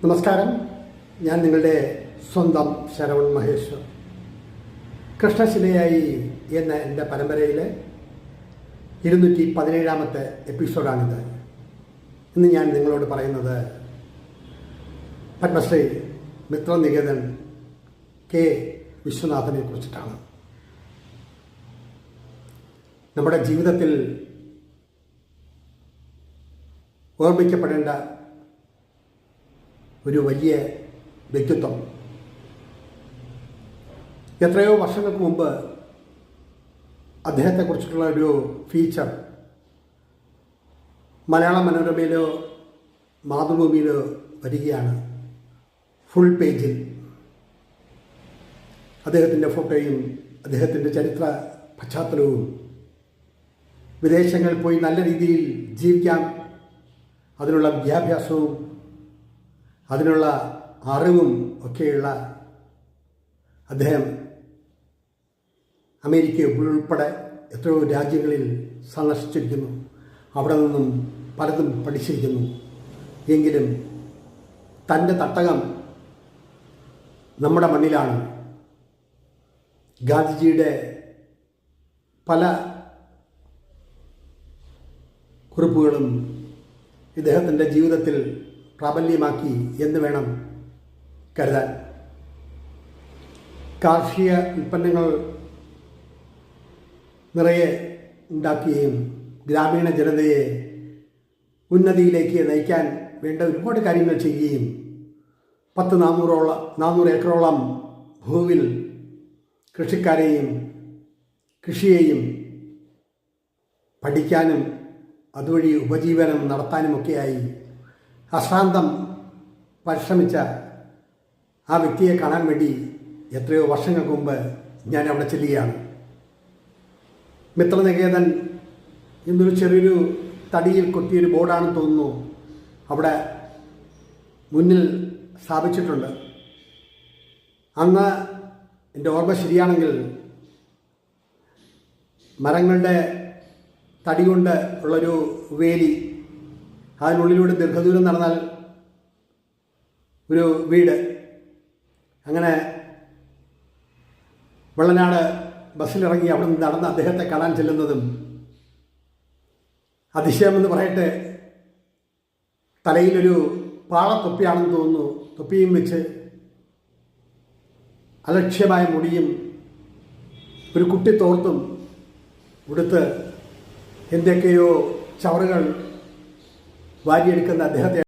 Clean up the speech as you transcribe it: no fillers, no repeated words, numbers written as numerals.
നമസ്കാരം. ഞാൻ നിങ്ങളുടെ സ്വന്തം ശരവൺ മഹേശ്വർ. കൃഷ്ണശിലയായി എന്ന എൻ്റെ പരമ്പരയിലെ 217-ാമത്തെ എപ്പിസോഡാണിത്. ഇന്ന് ഞാൻ നിങ്ങളോട് പറയുന്നത് പത്മശ്രീ മിത്രനികേതൻ കെ വിശ്വനാഥനെ കുറിച്ചിട്ടാണ്. നമ്മുടെ ജീവിതത്തിൽ ഓർമ്മിക്കപ്പെടേണ്ട ഒരു വലിയ വ്യക്തിത്വം. എത്രയോ വർഷങ്ങൾക്ക് മുമ്പ് അദ്ദേഹത്തെക്കുറിച്ചിട്ടുള്ള ഒരു ഫീച്ചർ മലയാള മനോരമയിലോ മാതൃഭൂമിയിലോ വരികയാണ്. ഫുൾ പേജിൽ അദ്ദേഹത്തിൻ്റെ ഫോട്ടോയും അദ്ദേഹത്തിൻ്റെ ചരിത്ര പശ്ചാത്തലവും, വിദേശങ്ങളിൽ പോയി നല്ല രീതിയിൽ ജീവിക്കാം, അതിനുള്ള വിദ്യാഭ്യാസവും അതിനുള്ള അറിവും ഒക്കെയുള്ള അദ്ദേഹം അമേരിക്ക ഉൾപ്പെടെ എത്രയോ രാജ്യങ്ങളിൽ സന്ദർശിച്ചിരിക്കുന്നു. അവിടെ നിന്നും പലതും പഠിച്ചിരിക്കുന്നു. എങ്കിലും തൻ്റെ തട്ടകം നമ്മുടെ മണ്ണിലാണ്. ഗാന്ധിജിയുടെ പല കുറിപ്പുകളും ഇദ്ദേഹത്തിൻ്റെ ജീവിതത്തിൽ പ്രാബല്യമാക്കി എന്ന് വേണം കരുതാൻ. കാർഷിക ഉൽപ്പന്നങ്ങൾ നിറയെ ഉണ്ടാക്കുകയും ഗ്രാമീണ ജനതയെ ഉന്നതിയിലേക്ക് നയിക്കാൻ വേണ്ട ഒരുപാട് കാര്യങ്ങൾ ചെയ്യുകയും 400 ഏക്കറോളം ഭൂവിൽ കൃഷിക്കാരെയും കൃഷിയെയും പഠിക്കാനും അതുവഴി ഉപജീവനം നടത്താനുമൊക്കെയായി അശ്രാന്തം പരിശ്രമിച്ച ആ വ്യക്തിയെ കാണാൻ വേണ്ടി എത്രയോ വർഷങ്ങൾക്ക് മുമ്പ് ഞാൻ അവിടെ ചെല്ലുകയാണ്. മിത്രനികേതൻ എന്നൊരു ചെറിയൊരു തടിയിൽ കൊത്തിയൊരു ബോർഡാണെന്ന് തോന്നുന്നു അവിടെ മുന്നിൽ സ്ഥാപിച്ചിട്ടുണ്ട്. അന്ന് എൻ്റെ ഓർമ്മ ശരിയാണെങ്കിൽ മരങ്ങളുടെ തടി കൊണ്ട് ഉള്ളൊരു വേലി, അതിനുള്ളിലൂടെ ദീർഘദൂരം നടന്നാൽ ഒരു വീട്, അങ്ങനെ വെള്ളനാട് ബസ്സിലിറങ്ങി അവിടെ നിന്ന് നടന്ന് അദ്ദേഹത്തെ കാണാൻ ചെല്ലുന്നതും അതിശയമെന്ന് പറയട്ടെ, തലയിലൊരു പാളത്തൊപ്പിയാണെന്ന് തോന്നുന്നു, തൊപ്പിയും വെച്ച് അലക്ഷ്യമായ മുടിയും ഒരു കുട്ടി തോർത്തും ഉടുത്ത് എന്തൊക്കെയോ ചവറുകൾ വാരിയെടുക്കുന്ന അദ്ദേഹത്തെ